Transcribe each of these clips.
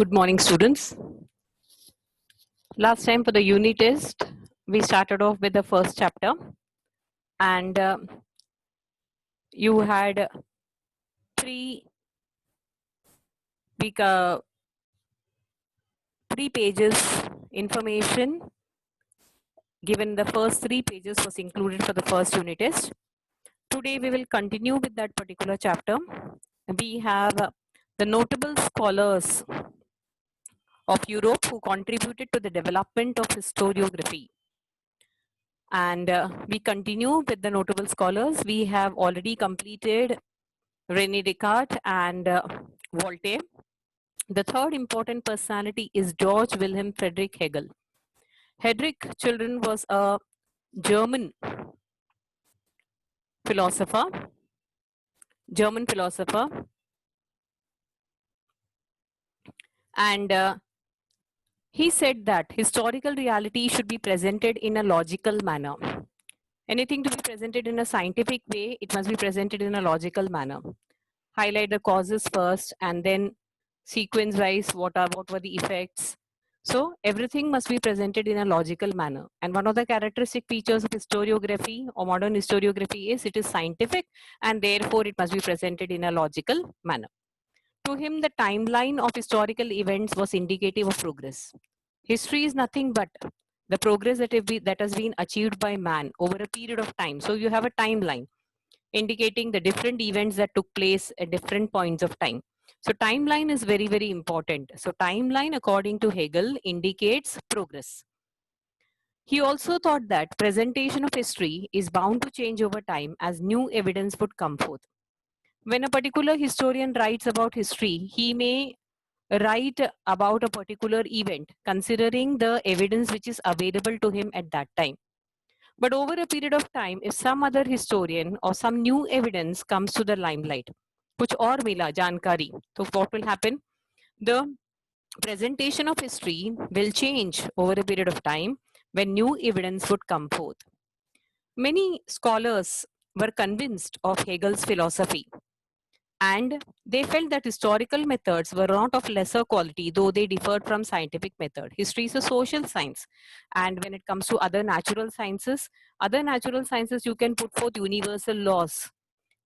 Good morning, students. Last time for the unit test, we started off with the first chapter, and you had three week, uh, 3 pages information given. The first 3 pages was included for the first unit test. Today we will continue with that particular chapter. We have the notable scholars of Europe who contributed to the development of historiography. And we continue with the notable scholars. We have already completed René Descartes and Voltaire. The third important personality is George Wilhelm Friedrich Hegel. Heinrich Children was a German philosopher, and he said that historical reality should be presented in a logical manner. Anything to be presented in a scientific way, it must be presented in a logical manner. Highlight the causes first and then sequence wise what were the effects. So everything must be presented in a logical manner. And one of the characteristic features of historiography or modern historiography is it is scientific, and therefore it must be presented in a logical manner. To him, the timeline of historical events was indicative of progress. History is nothing but the progress that has been achieved by man over a period of time. So you have a timeline indicating the different events that took place at different points of time. So timeline is very, very important. So timeline, according to Hegel, indicates progress. He also thought that presentation of history is bound to change over time as new evidence would come forth. When a particular historian writes about history, he may write about a particular event considering the evidence which is available to him at that time. But over a period of time, if some other historian or some new evidence comes to the limelight, kuch aur mila jankari, so what will happen? The presentation of history will change over a period of time when new evidence would come forth. Many scholars were convinced of Hegel's philosophy, and they felt that historical methods were not of lesser quality, though they differed from scientific method. History is a social science, and when it comes to other natural sciences, you can put forth universal laws,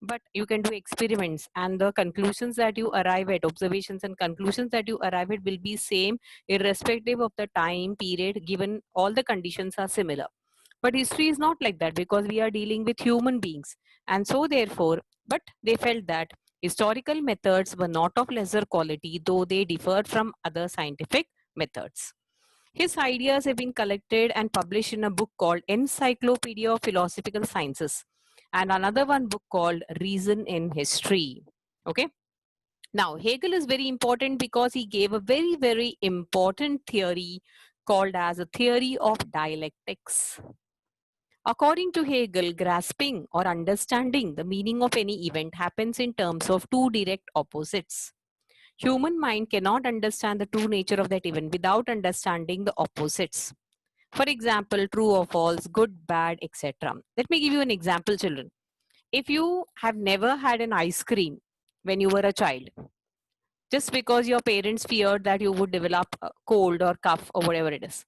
but you can do experiments, and the conclusions that you arrive at, observations and conclusions that you arrive at, will be same irrespective of the time period, given all the conditions are similar. But history is not like that, because we are dealing with human beings, and so therefore, but they felt that historical methods were not of lesser quality, though they differed from other scientific methods. His ideas have been collected and published in a book called Encyclopedia of Philosophical Sciences, and another one book called Reason in History. Okay. Now, Hegel is very important because he gave a very, very important theory called as a theory of dialectics. According to Hegel, grasping or understanding the meaning of any event happens in terms of two direct opposites. Human mind cannot understand the true nature of that event without understanding the opposites. For example, true or false, good, bad, etc. Let me give you an example, children. If you have never had an ice cream when you were a child, just because your parents feared that you would develop a cold or cough or whatever it is.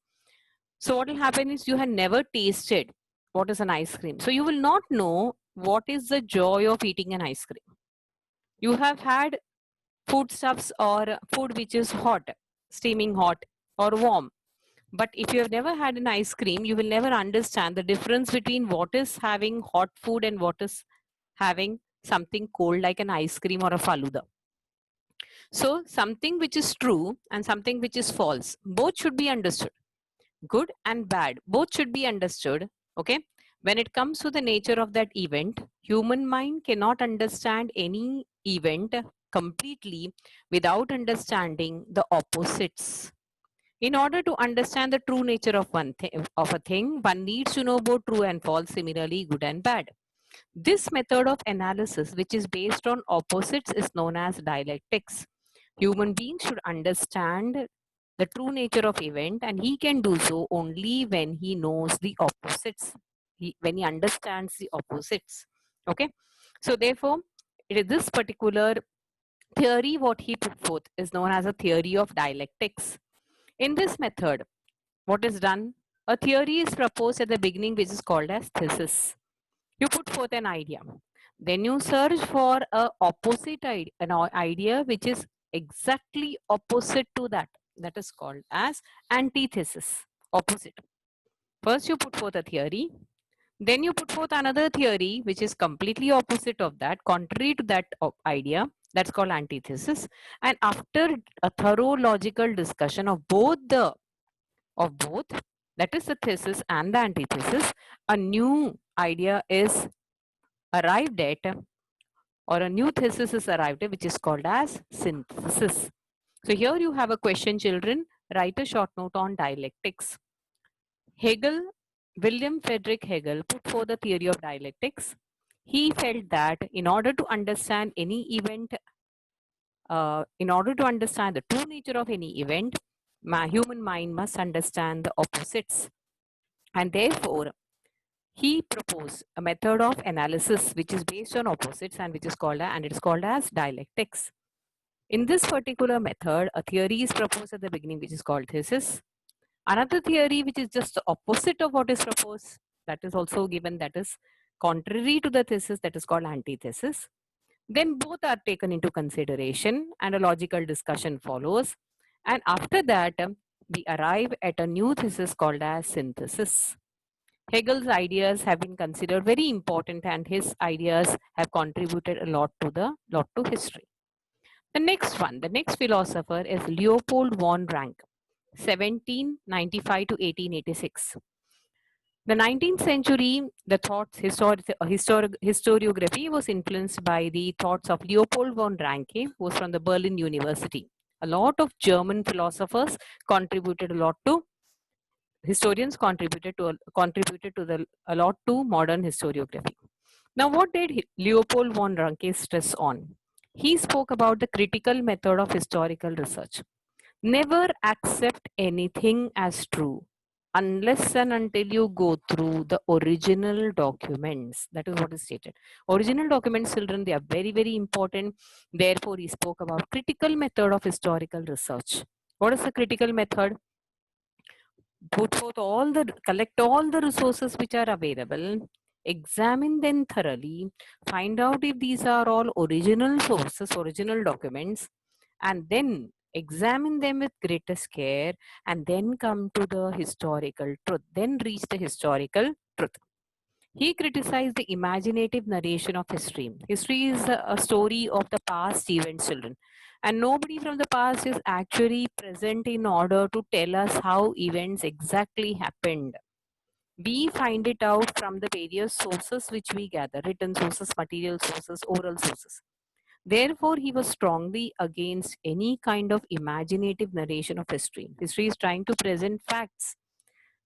So what will happen is you have never tasted what is an ice cream. So you will not know what is the joy of eating an ice cream. You have had foodstuffs or food which is hot, steaming hot or warm. But if you have never had an ice cream, you will never understand the difference between what is having hot food and what is having something cold like an ice cream or a faluda. So something which is true and something which is false, both should be understood. Good and bad, both should be understood. Okay. When it comes to the nature of that event, human mind cannot understand any event completely without understanding the opposites. In order to understand the true nature of of a thing, one needs to know both true and false, similarly good and bad. This method of analysis, which is based on opposites, is known as dialectics. Human beings should understand the true nature of event, and he can do so only when he knows the opposites, when he understands the opposites. Okay, so therefore, it is this particular theory, what he put forth, is known as a theory of dialectics. In this method, what is done? A theory is proposed at the beginning, which is called as thesis. You put forth an idea. Then you search for a opposite idea, idea which is exactly opposite to that. That is called as antithesis, opposite. First, you put forth a theory. Then you put forth another theory which is completely opposite of that, contrary to that idea. That's called antithesis. And after a thorough logical discussion of both, that is the thesis and the antithesis, a new idea is arrived at, or a new thesis is arrived at, which is called as synthesis. So here you have a question, children. Write a short note on dialectics. Hegel, William Friedrich Hegel, put forth the theory of dialectics. He felt that in order to understand any event, in order to understand the true nature of any event, human mind must understand the opposites. And therefore, he proposed a method of analysis which is based on opposites and which is called, and it is called as dialectics. In this particular method, a theory is proposed at the beginning, which is called thesis. Another theory which is just the opposite of what is proposed, that is also given, that is contrary to the thesis, that is called antithesis. Then both are taken into consideration and a logical discussion follows. And after that, we arrive at a new thesis called as synthesis. Hegel's ideas have been considered very important, and his ideas have contributed a lot to history. The next one, the next philosopher is Leopold von Ranke, 1795 to 1886. The 19th century, the thoughts, historiography was influenced by the thoughts of Leopold von Ranke, who was from the Berlin University. A lot of German philosophers contributed a lot to, historians contributed to a lot to modern historiography. Now, what did Leopold von Ranke stress on? He spoke about the critical method of historical research. Never accept anything as true unless and until you go through the original documents. That is what is stated. Original documents, children, they are very, very important. Therefore, he spoke about critical method of historical research. What is the critical method? Collect all the resources which are available, examine them thoroughly, find out if these are all original sources, original documents, and then examine them with greatest care, and then come to the historical truth, then reach the historical truth. He criticized the imaginative narration of history. History is a story of the past events, children. And nobody from the past is actually present in order to tell us how events exactly happened. We find it out from the various sources which we gather, written sources, material sources, oral sources. Therefore, he was strongly against any kind of imaginative narration of history. History is trying to present facts.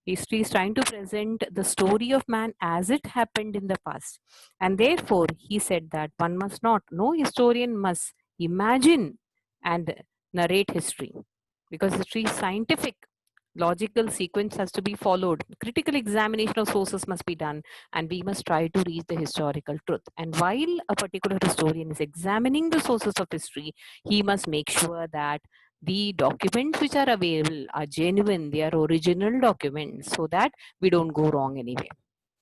History is trying to present the story of man as it happened in the past. And therefore, he said that one must not, no historian must imagine and narrate history, because history is scientific. Logical sequence has to be followed. Critical examination of sources must be done, and we must try to reach the historical truth. And while a particular historian is examining the sources of history, he must make sure that the documents which are available are genuine, they are original documents, so that we don't go wrong anyway.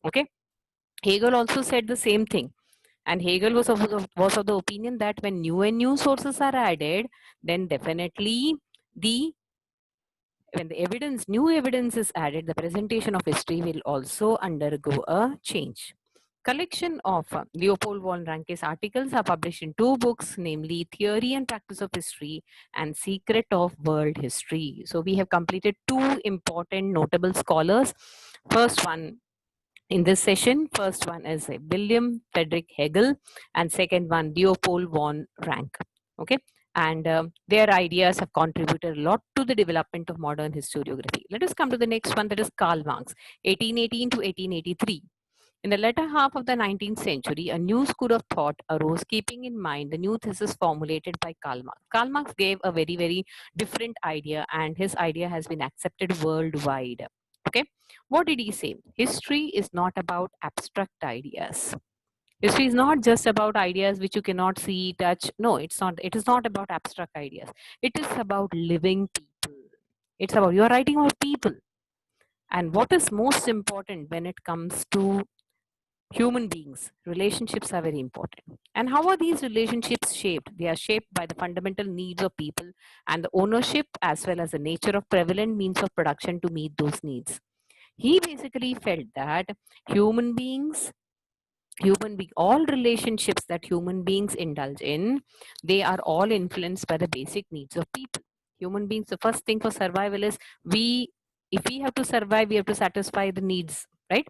Okay. Hegel also said the same thing. And Hegel was of the opinion that when new sources are added, then definitely when the new evidence is added, the presentation of history will also undergo a change. Collection of Leopold von Ranke's articles are published in 2 books, namely Theory and Practice of History and Secret of World History. So we have completed 2 important notable scholars. First one in this session, first one is William Friedrich Hegel, and second one Leopold von Ranke. Okay. And their ideas have contributed a lot to the development of modern historiography. Let us come to the next one, that is Karl Marx, 1818 to 1883. In the latter half of the 19th century, a new school of thought arose, keeping in mind the new thesis formulated by Karl Marx. Karl Marx gave a very, very different idea, and his idea has been accepted worldwide. Okay, what did he say? History is not about abstract ideas. History is not just about ideas which you cannot see, touch. No, it's not. It is not about abstract ideas. It is about living people. It's about you're writing about people. And what is most important when it comes to human beings? Relationships are very important. And how are these relationships shaped? They are shaped by the fundamental needs of people and the ownership as well as the nature of prevalent means of production to meet those needs. He basically felt that human beings all relationships that human beings indulge in, they are all influenced by the basic needs of people. Human beings, the first thing for survival is we if we have to survive, we have to satisfy the needs, right?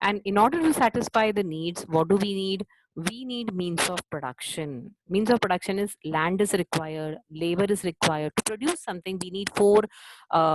And in order to satisfy the needs, what do we need? We need means of production. Means of production is land is required, labor is required. To produce something, we need four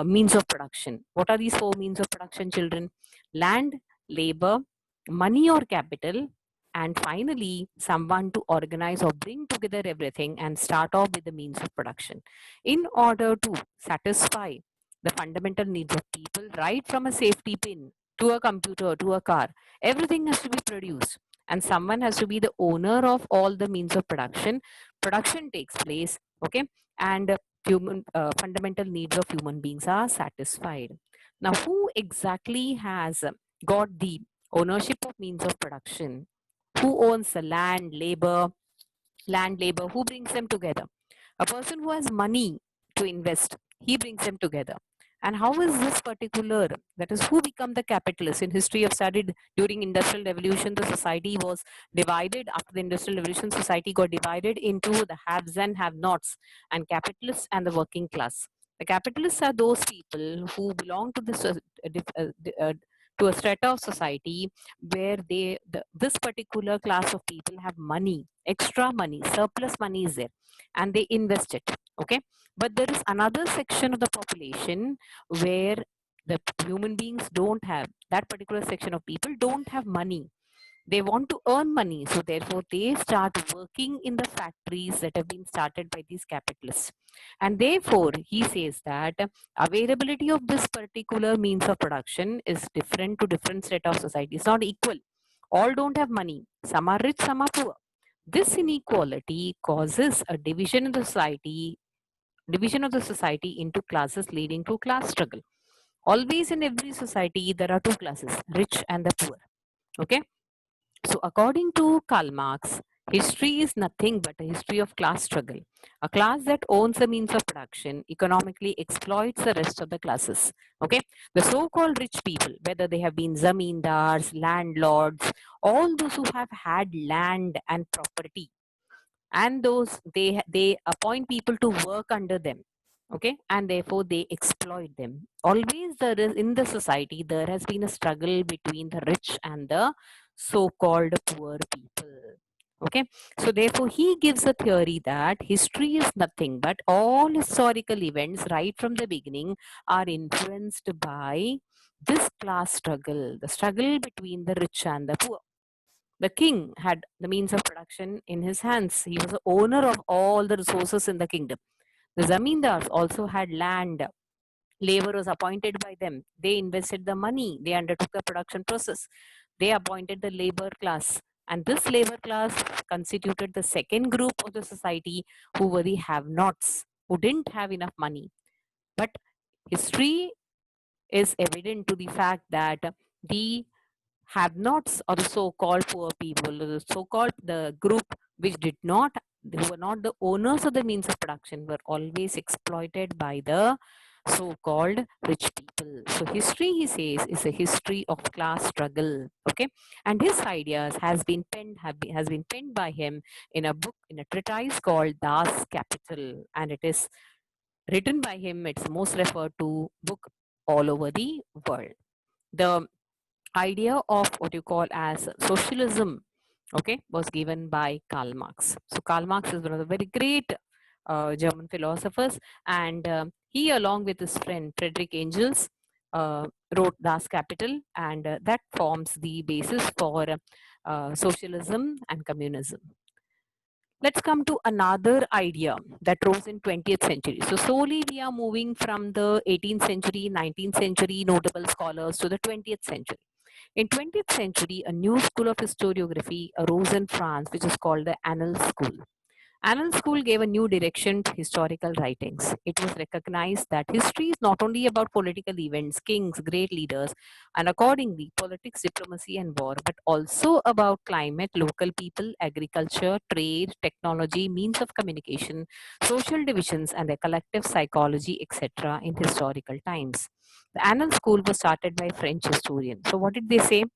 means of production. What are these four means of production, children? Land, labor, money or capital, and finally, someone to organize or bring together everything and start off with the means of production. In order to satisfy the fundamental needs of people, right from a safety pin to a computer, to a car. Everything has to be produced, and someone has to be the owner of all the means of production. Production takes place, okay, and human fundamental needs of human beings are satisfied. Now, who exactly has got the ownership of means of production? Who owns the land, labor? Who brings them together? A person who has money to invest, he brings them together. And how is this particular, that is who become the capitalist? In history of studied during industrial revolution, the society was divided. After the industrial revolution, society got divided into the haves and have nots, and capitalists and the working class. The capitalists are those people who belong to to a strata of society where this particular class of people have money, extra money, surplus money is there, and they invest it, okay. But there is another section of the population where the human beings don't have, that particular section of people don't have money. They want to earn money, so therefore they start working in the factories that have been started by these capitalists. And therefore he says that availability of this particular means of production is different to different set of society. It's not equal. All don't have money. Some are rich, some are poor. This inequality causes a division of the society into classes, leading to class struggle. Always in every society there are two classes, rich and the poor, okay. So according to Karl Marx, history is nothing but a history of class struggle. A class that owns the means of production economically exploits the rest of the classes. Okay, the so-called rich people, whether they have been zamindars, landlords, all those who have had land and property, and those they appoint people to work under them, okay, and therefore they exploit them. Always there is in the society there has been a struggle between the rich and the so-called poor people, okay. So therefore he gives a theory that history is nothing but all historical events right from the beginning are influenced by this class struggle, the struggle between the rich and the poor. The king had the means of production in his hands. He was the owner of all the resources in the kingdom. The zamindars also had land. Labor was appointed by them. They invested the money. They undertook the production process. They appointed the labor class. And this labor class constituted the second group of the society who were the have nots, who didn't have enough money. But history is evident to the fact that the have-nots or the so-called poor people, the so-called the group which did not, who were not the owners of the means of production, were always exploited by the so-called rich people. So history, he says, is a history of class struggle. Okay, and his ideas has been penned by him in a book, in a treatise called Das Kapital, and it is written by him. It's most referred to book all over the world. The idea of what you call as socialism, okay, was given by Karl Marx. So Karl Marx is one of the very great German philosophers, and he, along with his friend Friedrich Engels, wrote Das Kapital, and that forms the basis for socialism and communism. Let's come to another idea that rose in 20th century. So slowly we are moving from the 18th century, 19th century notable scholars to the 20th century. In 20th century, a new school of historiography arose in France, which is called the Annales School. Annals School gave a new direction to historical writings. It was recognized that history is not only about political events, kings, great leaders, and accordingly, politics, diplomacy, and war, but also about climate, local people, agriculture, trade, technology, means of communication, social divisions, and their collective psychology, etc., in historical times. The Annals School was started by French historians. So, what did they say?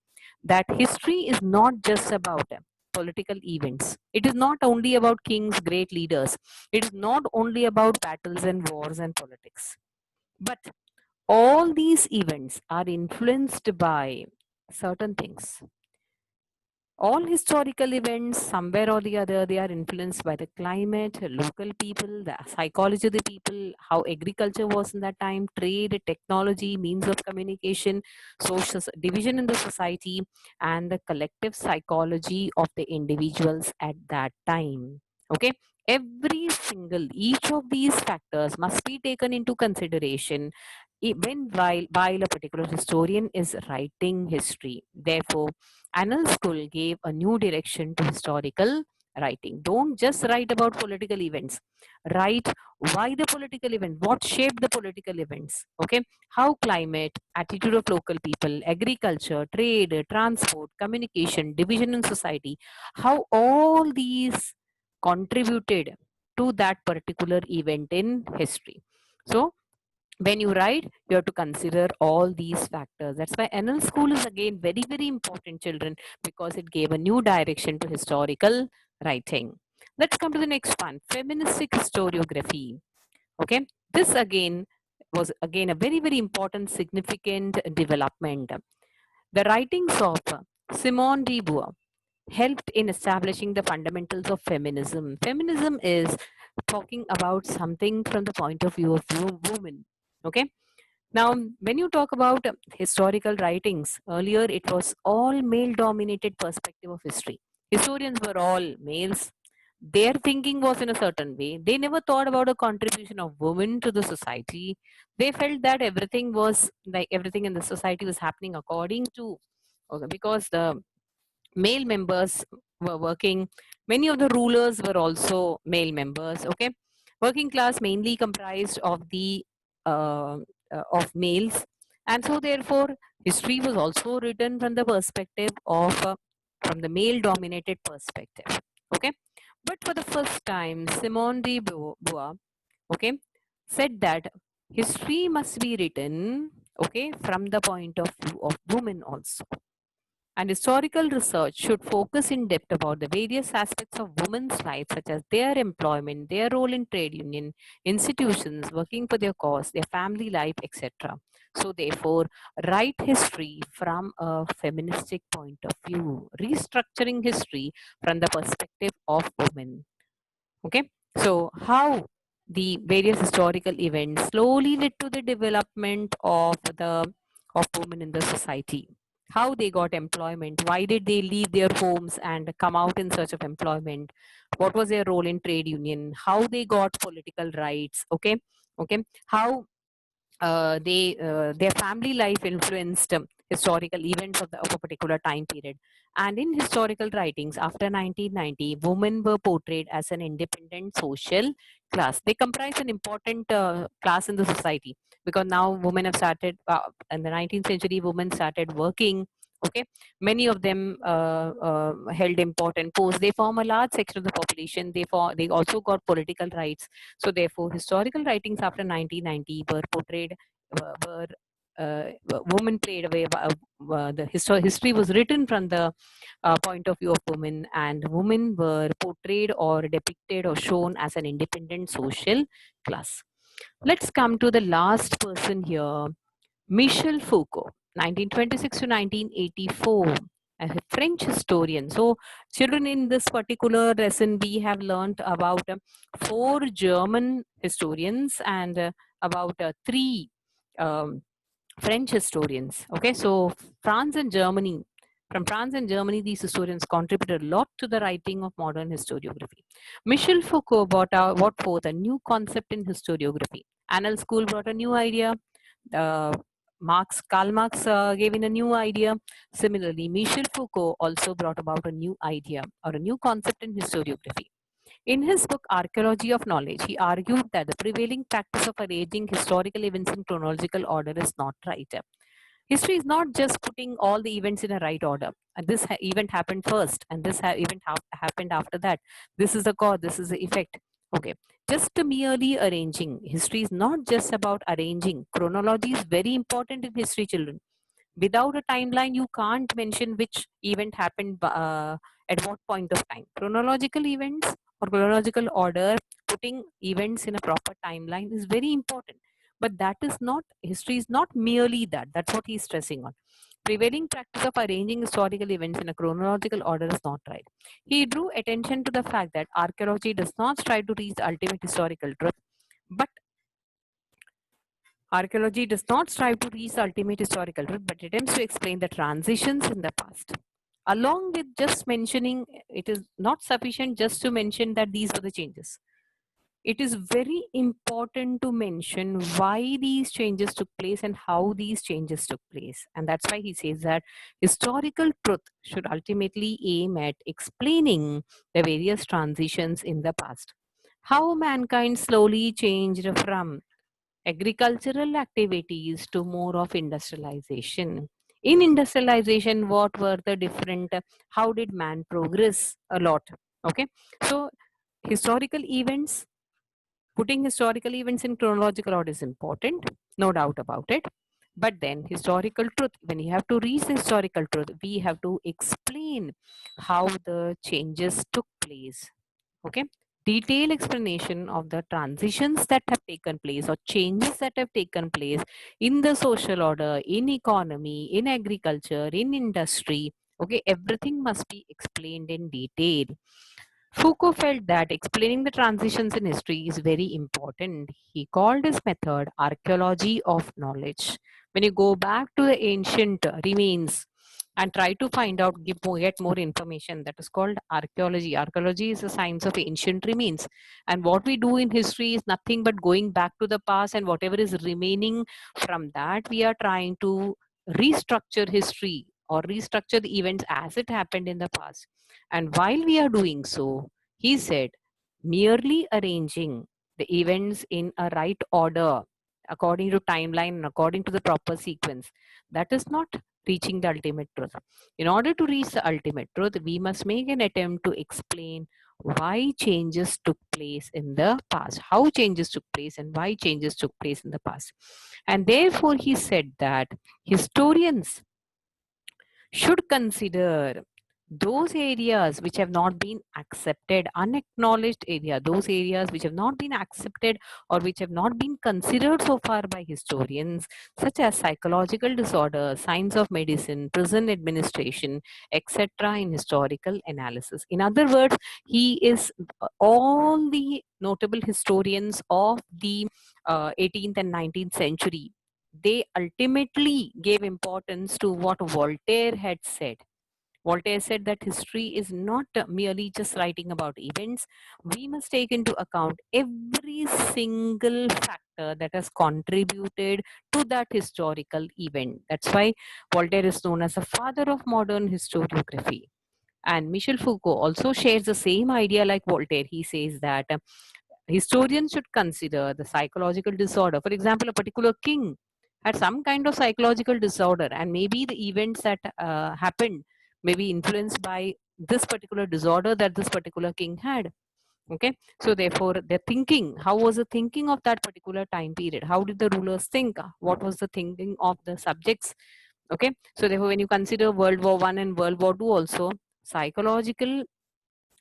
That history is not just about political events. It is not only about kings, great leaders. It is not only about battles and wars and politics. But all these events are influenced by certain things. All historical events, somewhere or the other, they are influenced by the climate, local people, the psychology of the people, how agriculture was in that time, trade, technology, means of communication, social division in the society, and the collective psychology of the individuals at that time. Okay, every single each of these factors must be taken into consideration when while a particular historian is writing history. Therefore, Annal School gave a new direction to historical writing. Don't just write about political events. Write why the political event, what shaped the political events. Okay, how climate, attitude of local people, agriculture, trade, transport, communication, division in society, how all these contributed to that particular event in history. So when you write, you have to consider all these factors. That's why NL school is again very, very important, children, because it gave a new direction to historical writing. Let's come to the next one, feministic historiography. Okay, this again was again a very, very important, significant development. The writings of Simone de Beauvoir helped in establishing the fundamentals of feminism. Feminism is talking about something from the point of view of women. Okay, now, when you talk about historical writings, earlier it was all male dominated perspective of history. Historians were all males. Their thinking was in a certain way. They never thought about a contribution of women to the society. They felt that everything was like everything in the society was happening according to, okay, because the male members were working. Many of the rulers were also male members. Okay, working class mainly comprised of the uh, of males, and so therefore history was also written from the perspective of from the male dominated perspective. Okay, but for the first time, Simone de Beauvoir, okay, said that history must be written, okay, from the point of view of women also, and historical research should focus in depth about the various aspects of women's life, such as their employment, their role in trade union, institutions, working for their cause, their family life, etc. So, therefore, write history from a feministic point of view, restructuring history from the perspective of women. Okay, so how the various historical events slowly led to the development of women in the society, how they got employment, why did they leave their homes and come out in search of employment, what was their role in trade union, how they got political rights. Okay, okay, how their family life influenced historical events of a particular time period. And in historical writings after 1990, women were portrayed as an independent social class. They comprise an important class in the society, because now women have started in the 19th century, women started working. Okay, many of them held important posts. They form a large section of the population. They also got political rights. So therefore, historical writings after 1990 were portrayed, were women played away. The history was written from the point of view of women, and women were portrayed or depicted or shown as an independent social class. Let's come to the last person here, Michel Foucault, 1926 to 1984, a French historian. So, children, in this particular lesson, we have learned about four German historians and about three um, French historians. Okay, so France and Germany. From France and Germany, these historians contributed a lot to the writing of modern historiography. Michel Foucault brought forth a new concept in historiography. Annal School brought a new idea. Uh, Karl Marx gave in a new idea. Similarly, Michel Foucault also brought about a new idea or a new concept in historiography. In his book Archaeology of Knowledge, he argued that the prevailing practice of arranging historical events in chronological order is not right. History is not just putting all the events in a right order. And this event happened first, and this event happened after that. This is the cause, this is the effect. Okay, just merely arranging. History is not just about arranging. Chronology is very important in history, children. Without a timeline, you can't mention which event happened at what point of time. Chronological events or chronological order, putting events in a proper timeline is very important. But that is not, history is not merely that. That's what he's stressing on. Prevailing practice of arranging historical events in a chronological order is not right. He drew attention to the fact that archaeology does not strive to reach the ultimate historical truth, but archaeology does not strive to reach the ultimate historical truth, but attempts to explain the transitions in the past. Along with just mentioning, it is not sufficient just to mention that these were the changes. It is very important to mention why these changes took place and how these changes took place. And that's why he says that historical truth should ultimately aim at explaining the various transitions in the past. How mankind slowly changed from agricultural activities to more of industrialization. In industrialization, what were the different, how did man progress a lot? Okay, so historical events, putting historical events in chronological order is important, no doubt about it. But then historical truth, when you have to reach the historical truth, we have to explain how the changes took place. Okay, detailed explanation of the transitions that have taken place or changes that have taken place in the social order, in economy, in agriculture, in industry. Okay, everything must be explained in detail. Foucault felt that explaining the transitions in history is very important. He called his method archaeology of knowledge. When you go back to the ancient remains and try to find out, get more information, that is called archaeology. Archaeology is the science of ancient remains. And what we do in history is nothing but going back to the past, and whatever is remaining from that, we are trying to restructure history or restructure the events as it happened in the past. And while we are doing so, he said, merely arranging the events in a right order according to timeline and according to the proper sequence, that is not reaching the ultimate truth. In order to reach the ultimate truth, we must make an attempt to explain why changes took place in the past, how changes took place, and why changes took place in the past. And therefore, he said that historians should consider those areas which have not been accepted, unacknowledged area, those areas which have not been accepted or which have not been considered so far by historians, such as psychological disorders, science of medicine, prison administration, etc., in historical analysis. In other words, he is all the notable historians of the 18th and 19th century, they ultimately gave importance to what Voltaire had said. Voltaire said that history is not merely just writing about events. We must take into account every single factor that has contributed to that historical event. That's why Voltaire is known as the father of modern historiography. And Michel Foucault also shares the same idea like Voltaire. He says that historians should consider the psychological disorder. For example, a particular king had some kind of psychological disorder, and maybe the events that happened may be influenced by this particular disorder that this particular king had. Okay, so therefore, the thinking, how was the thinking of that particular time period? How did the rulers think? What was the thinking of the subjects? Okay, so therefore, when you consider World War I and World War II, also psychological,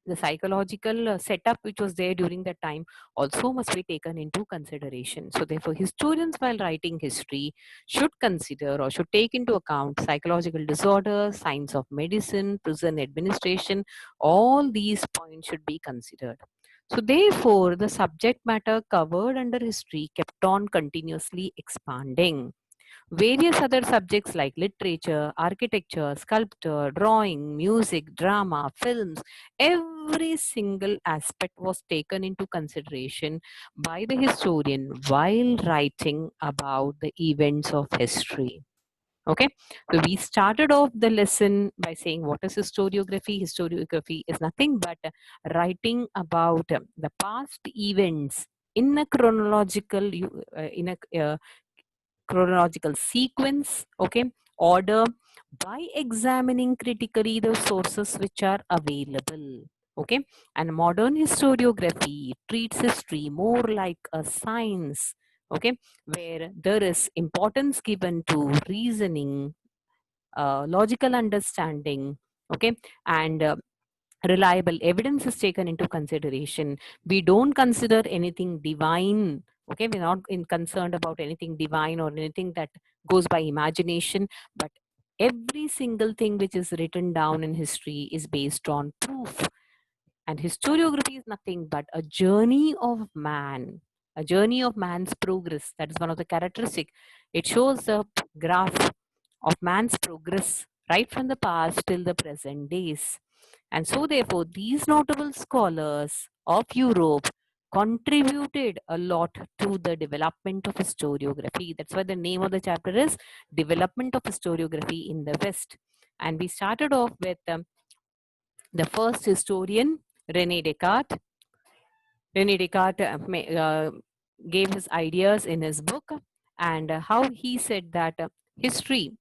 the psychological setup which was there during that time also must be taken into consideration. So therefore, historians while writing history should consider or should take into account psychological disorders, science of medicine, prison administration. All these points should be considered. So therefore, the subject matter covered under history kept on continuously expanding. Various other subjects like literature, architecture, sculpture, drawing, music, drama, films, every single aspect was taken into consideration by the historian while writing about the events of history. Okay, so we started off the lesson by saying what is historiography. Historiography is nothing but writing about the past events in a chronological sequence, okay, order, by examining critically the sources which are available. Okay, and modern historiography treats history more like a science, okay, where there is importance given to reasoning, logical understanding, okay, and reliable evidence is taken into consideration. We don't consider anything divine. Okay, we're not concerned about anything divine or anything that goes by imagination, but every single thing which is written down in history is based on proof. And historiography is nothing but a journey of man, a journey of man's progress. That is one of the characteristic. It shows the graph of man's progress right from the past till the present days. And so, therefore, these notable scholars of Europe contributed a lot to the development of historiography. That's why the name of the chapter is Development of Historiography in the West. And we started off with the first historian, Rene Descartes. Rene Descartes gave his ideas in his book, and how he said that history.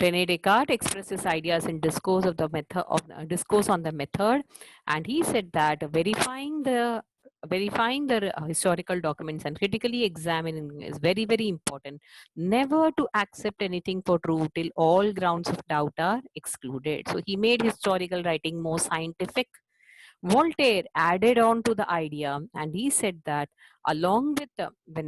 Rene Descartes expressed his ideas in discourse on the method, and he said that verifying the historical documents and critically examining is very, very important. Never to accept anything for true till all grounds of doubt are excluded. So he made historical writing more scientific. Voltaire added on to the idea, and he said that along with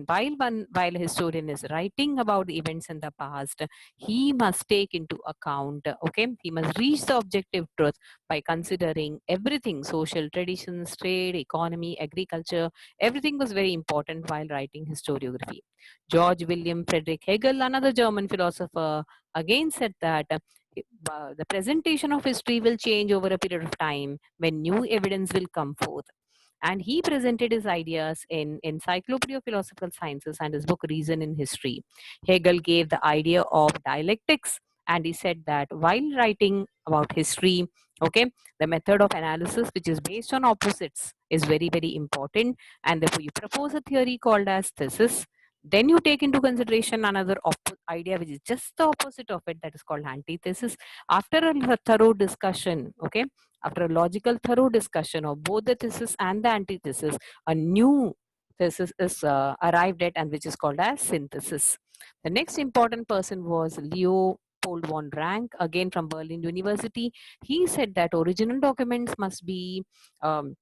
while a historian is writing about events in the past, he must take into account, okay, he must reach the objective truth by considering everything: social traditions, trade, economy, agriculture. Everything was very important while writing historiography. George William Friedrich Hegel, another German philosopher, again said that the presentation of history will change over a period of time when new evidence will come forth. And he presented his ideas in Encyclopedia of Philosophical Sciences and his book Reason in History. Hegel gave the idea of dialectics, and he said that while writing about history, okay, the method of analysis which is based on opposites is very, very important, and therefore you propose a theory called as thesis. Then you take into consideration another idea which is just the opposite of it, that is called antithesis. After a thorough discussion, okay, after a logical thorough discussion of both the thesis and the antithesis, a new thesis is arrived at, and which is called as synthesis. The next important person was Leopold von Ranke, again from Berlin University. He said that original documents must be um,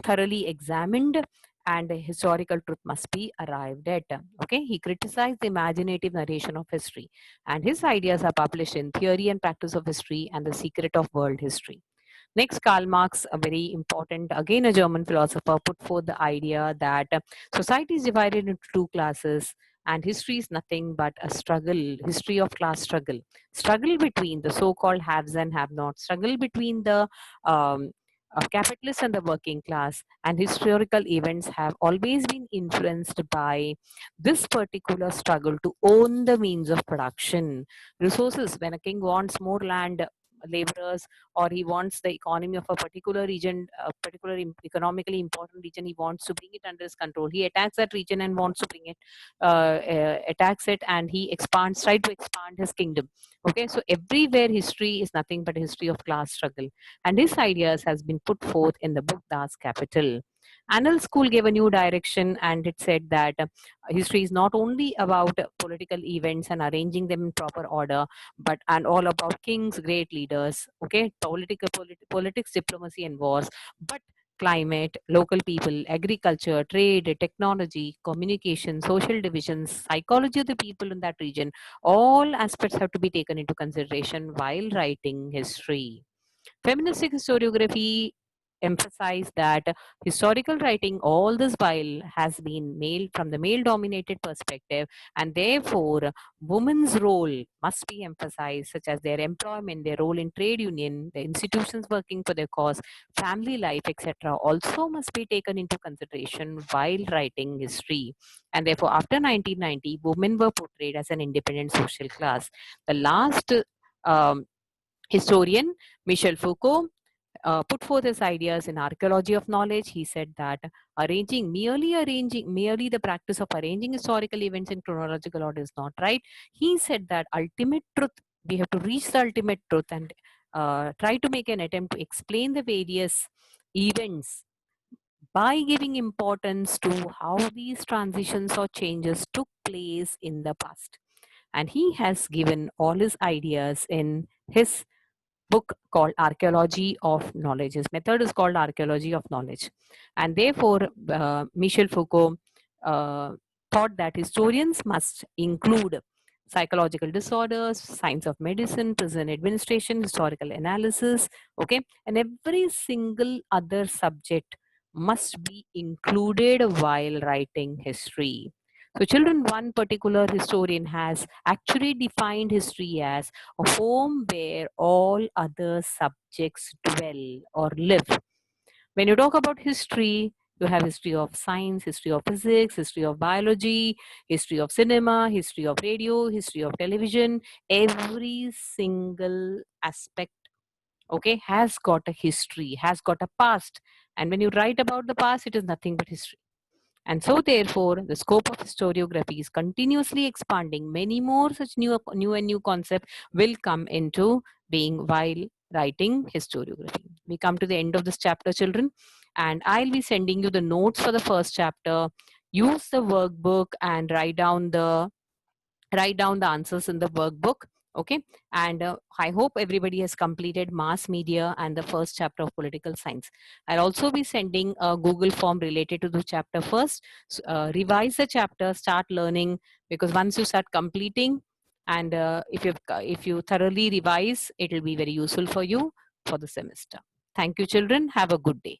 thoroughly examined and a historical truth must be arrived at. Okay, he criticized the imaginative narration of history, and his ideas are published in Theory and Practice of History and The Secret of World History. Next, Karl Marx, a very important, again a German philosopher, put forth the idea that society is divided into two classes, and history is nothing but a struggle, history of class struggle, struggle between the so-called haves and have-nots, struggle between the capitalists and the working class. And historical events have always been influenced by this particular struggle to own the means of production, resources. When a king wants more land, laborers, or he wants the economy of a particular region, a particular economically important region, he wants to bring it under his control. He attacks that region and wants to bring it, attacks it, and he expands, try to expand his kingdom. Okay, so everywhere history is nothing but a history of class struggle, and his ideas has been put forth in the book Das Kapital. Annal School gave a new direction, and it said that history is not only about political events and arranging them in proper order, but and all about kings, great leaders, okay, politics, diplomacy, and wars, but climate, local people, agriculture, trade, technology, communication, social divisions, psychology of the people in that region. All aspects have to be taken into consideration while writing history. Feministic historiography emphasize that historical writing all this while has been male from the male dominated perspective, and therefore women's role must be emphasized, such as their employment, their role in trade union, the institutions working for their cause, family life, etc., also must be taken into consideration while writing history. And therefore, after 1990, women were portrayed as an independent social class. The last um, historian, Michel Foucault, put forth his ideas in archaeology of knowledge. He said that merely the practice of arranging historical events in chronological order is not right. He said that ultimate truth, we have to reach the ultimate truth and try to make an attempt to explain the various events by giving importance to how these transitions or changes took place in the past. And he has given all his ideas in his book called Archaeology of Knowledge. His method is called Archaeology of Knowledge. And therefore, Michel Foucault uh, thought that historians must include psychological disorders, science of medicine, prison administration, historical analysis, okay, and every single other subject must be included while writing history. So, children, one particular historian has actually defined history as a home where all other subjects dwell or live. When you talk about history, you have history of science, history of physics, history of biology, history of cinema, history of radio, history of television. Every single aspect, okay, has got a history, has got a past. And when you write about the past, it is nothing but history. And so, therefore, the scope of historiography is continuously expanding. Many more such new concepts will come into being while writing historiography. We come to the end of this chapter, children, and I'll be sending you the notes for the first chapter. Use the workbook and write down the answers in the workbook, okay. And I hope everybody has completed mass media and the first chapter of political science. I'll also be sending a Google form related to the chapter first. Revise the chapter, start learning, because once you start completing, and if you thoroughly revise, it will be very useful for you for the semester. Thank you, children. Have a good day.